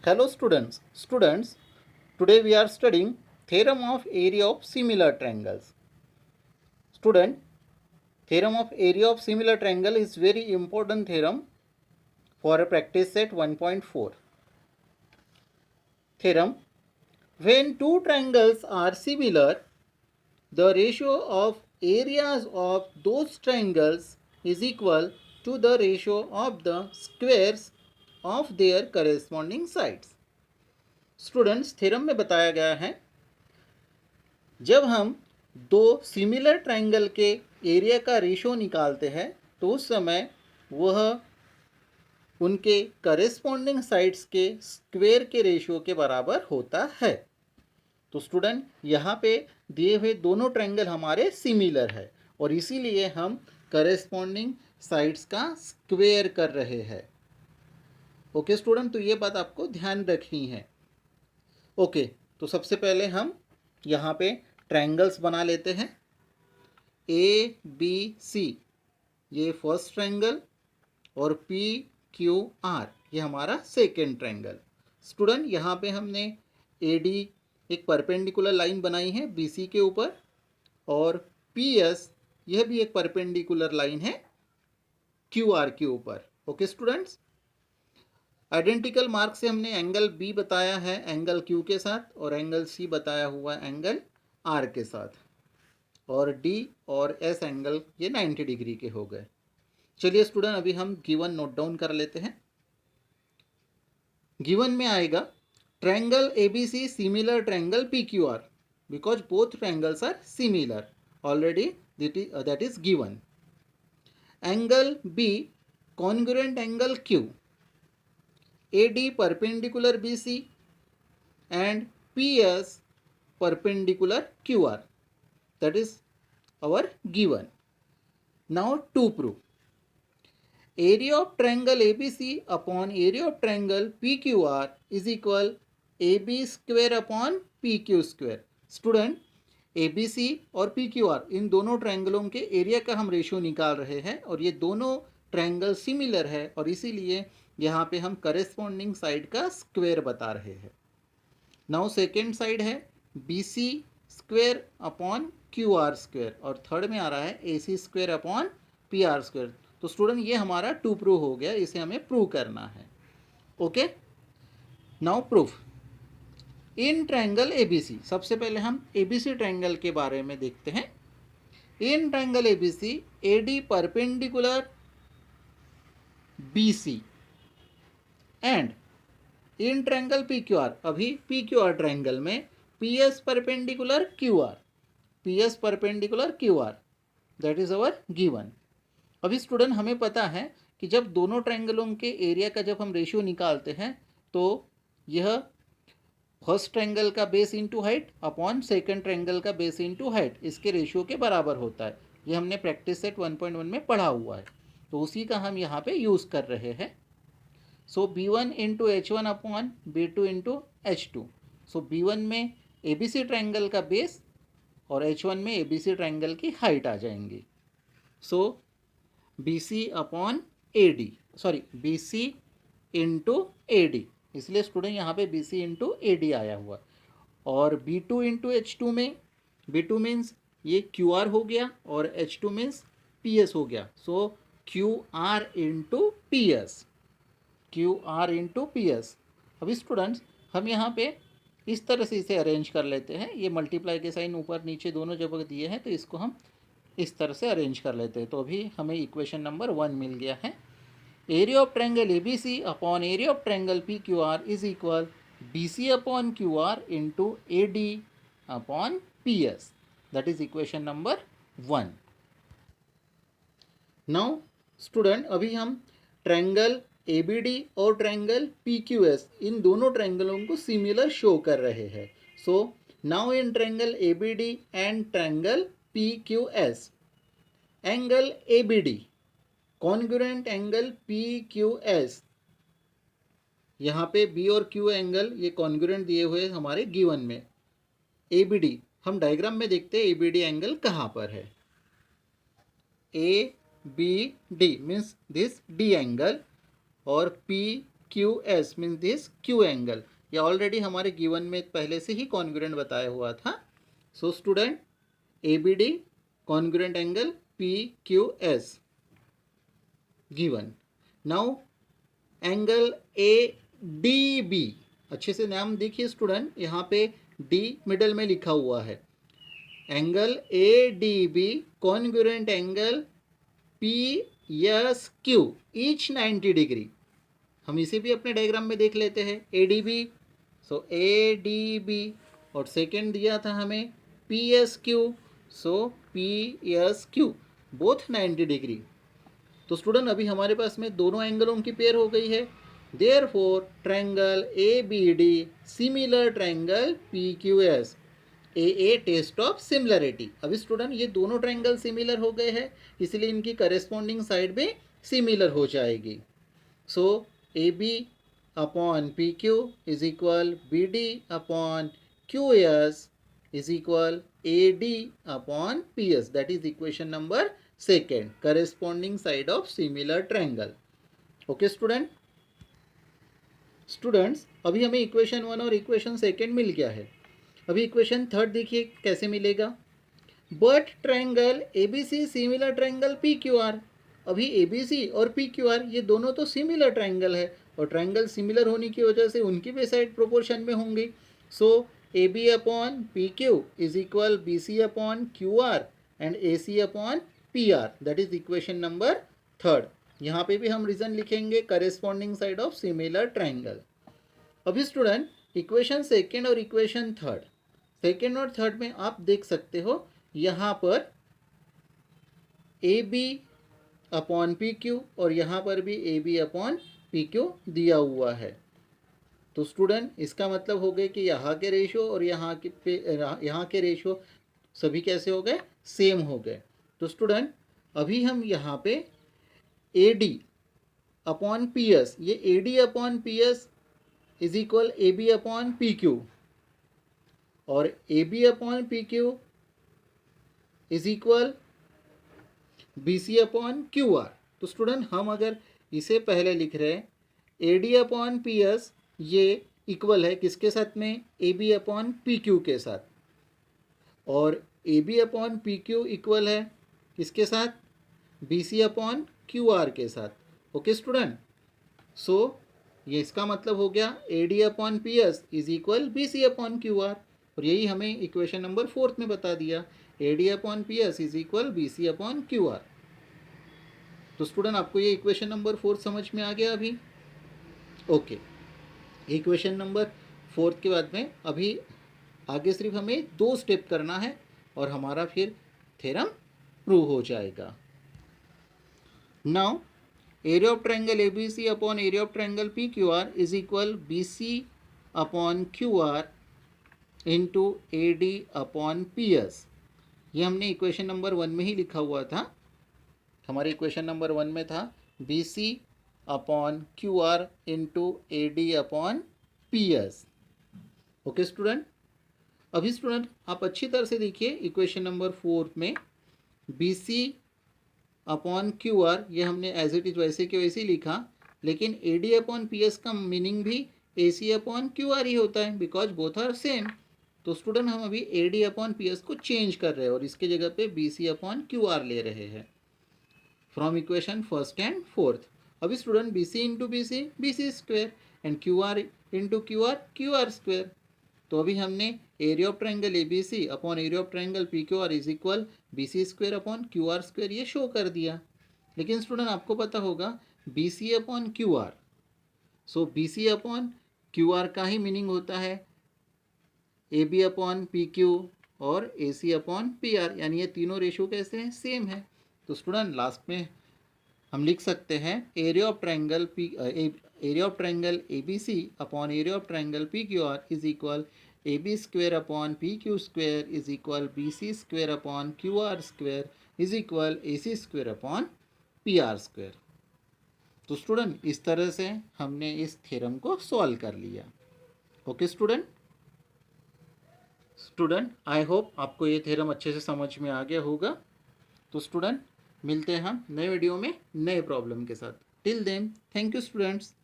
Hello students, today we are studying theorem of area of similar triangles. Student, theorem of area of similar triangle is very important theorem for a practice set 1.4. Theorem: when two triangles are similar, the ratio of areas of those triangles is equal to the ratio of the squares of their corresponding sides. Students, theorem में बताया गया है जब हम दो similar triangle के area का ratio निकालते हैं तो उस समय वह उनके करेस्पॉन्डिंग साइड्स के स्क्वायर के रेशियो के बराबर होता है। तो स्टूडेंट, यहाँ पे दिए हुए दोनों ट्रायंगल हमारे सिमिलर है और इसीलिए हम करेस्पॉन्डिंग साइड्स का स्क्वायर कर रहे हैं। ओके स्टूडेंट, तो ये बात आपको ध्यान रखनी है। ओके, तो सबसे पहले हम यहाँ पे ट्रायंगल्स बना लेते हैं। ए बी सी ये फर्स्ट ट्रायंगल और पी क्यू आर ये हमारा सेकेंड ट्रायंगल। स्टूडेंट, यहाँ पे हमने ए डी एक परपेंडिकुलर लाइन बनाई है बी सी के ऊपर और पी एस यह भी एक परपेंडिकुलर लाइन है क्यू आर के ऊपर। ओके स्टूडेंट्स, आइडेंटिकल मार्क से हमने एंगल बी बताया है एंगल क्यू के साथ और एंगल सी बताया हुआ एंगल आर के साथ और डी और एस एंगल ये 90 डिग्री के हो गए। चलिए स्टूडेंट, अभी हम गिवन नोट डाउन कर लेते हैं। गिवन में आएगा triangle ABC similar triangle PQR because both triangles are similar already that is given. Angle B congruent angle Q, AD perpendicular BC and PS perpendicular QR. That is our given. Now to prove. Area of triangle ABC upon area of triangle PQR is equal AB square upon PQ square. Student, ABC और PQR इन दोनों ट्रायंगलों के area का हम ratio निकाल रहे हैं और ये दोनों ट्रायंगल सिमिलर है और इसीलिए यहाँ पे हम करेस्पॉन्डिंग साइड का स्क्वायर बता रहे हैं। नाउ सेकेंड साइड है B C square upon Q R square और थर्ड में आ रहा है A C square upon P R square. तो स्टूडेंट, ये हमारा टू प्रूव हो गया, इसे हमें प्रूव करना है। Okay, now proof in triangle ABC. सबसे पहले हम एबीसी ट्रायंगल के बारे में देखते हैं। In triangle ABC AD perpendicular BC and in triangle P Q R, अभी पी क्यू आर ट्रायंगल में P S perpendicular Q R, P S perpendicular Q R, that is our given. अभी student, हमें पता है कि जब दोनों ट्रायंगलों के एरिया का जब हम रेशियो निकालते हैं तो यह फर्स्ट ट्रायंगल का base into height upon second triangle का बेस इंटू हाइट इसके रेशियो के बराबर होता है। ये हमने प्रैक्टिस सेट 1.1 में पढ़ा हुआ है, तो उसी का हम यहाँ पे यूज़ कर रहे हैं। सो B1 into H1 upon B2 into H2। सो B1 में ABC ट्रायंगल का बेस और H1 में ABC ट्रायंगल की हाइट आ जाएंगी। सो BC upon AD, sorry BC into AD, इसलिए स्टूडेंट यहाँ पे BC इंटू AD आया हुआ। और B2 इंटू H2 में B2 मीन्स ये QR हो गया और H2 मीन्स PS हो गया। सो QR into PS, QR into PS। अभी स्टूडेंट्स, हम यहाँ पे इस तरह से इसे अरेंज कर लेते हैं। ये मल्टीप्लाई के साइन ऊपर नीचे दोनों जगह दिए हैं तो इसको हम इस तरह से अरेंज कर लेते हैं। तो अभी हमें इक्वेशन नंबर 1 मिल गया है। Area of triangle ABC upon area of triangle PQR is equal BC upon QR into AD upon PS, that is equation number 1। Now student, अभी हम ट्रायंगल ABD और ट्रायंगल PQS इन दोनों ट्रायंगलों को सिमिलर शो कर रहे हैं। So now in triangle ABD and triangle PQS, angle ABD congruent angle PQS, यहाँ पे B और Q एंगल ये कॉन्ग्रुएंट दिए हुए हमारे गिवन में। ABD हम डायग्राम में देखते हैं ABD एंगल कहाँ पर है। ABD means this D angle और Q S means this Q angle, ये ऑलरेडी हमारे गिवन में पहले से ही कॉन्ग्रुएंट बताया हुआ था. So student A B D congruent angle P Q S given. Now angle A D B, अच्छे से नाम देखिए स्टूडेंट, यहाँ पे डी मिडल में लिखा हुआ है. Angle A D B congruent angle P S Q each 90 degree. हम इसे भी अपने डायग्राम में देख लेते हैं. A D B, so A D B, और सेकेंड दिया था हमें P S Q, so P S Q, both 90 degree. तो स्टूडेंट अभी हमारे पास में दोनों एंगलों की पेयर हो गई है. Therefore triangle A B D similar triangle P Q S, a test of similarity. अभी स्टूडेंट ये दोनों ट्रायंगल सिमिलर हो गए हैं, इसलिए इनकी करेस्पॉन्डिंग साइड में सिमिलर हो जाएगी. So A B upon P Q is equal B D upon Q S is equal A D upon P S. That is equation number second, corresponding side of similar triangle. Okay students अभी हमें equation 1 और equation second मिल गया है. अभी equation third देखिए कैसे मिलेगा. But triangle A B C similar triangle P Q R. अभी ए बी सी और पी क्यू आर ये दोनों तो सिमिलर ट्रायंगल है, और ट्रायंगल सिमिलर होने की वजह से उनकी भी साइड प्रोपोर्शन में होंगी. So A B upon P Q is equal B C upon Q R and A C upon P R. That is equation number third. यहाँ पे भी हम रीजन लिखेंगे corresponding side of similar triangle. अभी student equation second और equation third, second और third में आप देख सकते हो यहाँ पर A B upon P Q और यहाँ पर भी A B upon P Q दिया हुआ है. तो स्टूडेंट इसका मतलब हो गया कि यहाँ के रेशियो और यहाँ के रेशियो सभी कैसे हो गए, सेम हो गए. तो स्टूडेंट अभी हम यहाँ पे A D upon P S, ये A D upon P S is equal A B upon P Q, और A B upon P Q is equal B C upon Q R. तो स्टूडेंट हम अगर इसे पहले लिख रहे हैं A D upon P S, ये इक्वल है किसके साथ में, A B upon P Q के साथ, और A B upon P Q equal है किसके साथ, B C upon Q R के साथ. ओके स्टूडेंट, सो ये इसका मतलब हो गया A D upon P S is equal B C upon Q R, और यही हमें इक्वेशन नंबर फोर्थ में बता दिया, A D upon P S is equal B C upon Q R. तो स्टूडेंट आपको ये इक्वेशन नंबर फोर्थ समझ में आ गया अभी. ओके, इक्वेशन नंबर फोर्थ के बाद में अभी आगे सिर्फ हमें 2 स्टेप करना है और हमारा फिर थ्योरम प्रूव हो जाएगा. Now area of triangle A B C upon area of triangle P Q R is equal B C upon Q R into A D upon P S. ये हमने इक्वेशन नंबर 1 में ही लिखा हुआ था. हमारे equation number 1 में था B C upon Q R into A D upon P S. Okay student, अभी स्टूडेंट आप अच्छी तरह से देखिए इक्वेशन नंबर 4 में B C upon Q R ये हमने एज इट इज वैसे के वैसे ही लिखा, लेकिन A D upon P S का मीनिंग भी A C upon Q R ही होता है, बिकॉज बोथ आर सेम. तो स्टूडेंट हम अभी A D upon P S को चेंज कर रहे हैं और इसके जगह पे B C upon Q R ले रहे हैं from equation first and fourth. अभी student B C into B C square and Q R into Q R square. तो अभी हमने area of triangle A B C upon area of triangle P Q R is equal B C square upon Q R square ये show कर दिया. लेकिन student आपको पता होगा B C upon Q R, so B C upon Q R का ही meaning होता है A B upon P Q और A C upon P R, यानी ये तीनों रेशियो कैसे हैं, सेम है. तो स्टूडेंट लास्ट में हम लिख सकते हैं area of triangle A B C upon area of triangle P Q R is equal A B square upon P Q square is equal B C square upon Q R square is equal A C square upon P R square. तो student इस तरह से हमने इस theorem को solve कर लिया. Okay student I hope आपको ये थ्योरम अच्छे से समझ में आ गया होगा. तो स्टूडेंट मिलते हैं हम नए वीडियो में नए प्रॉब्लम के साथ. Till then thank you students.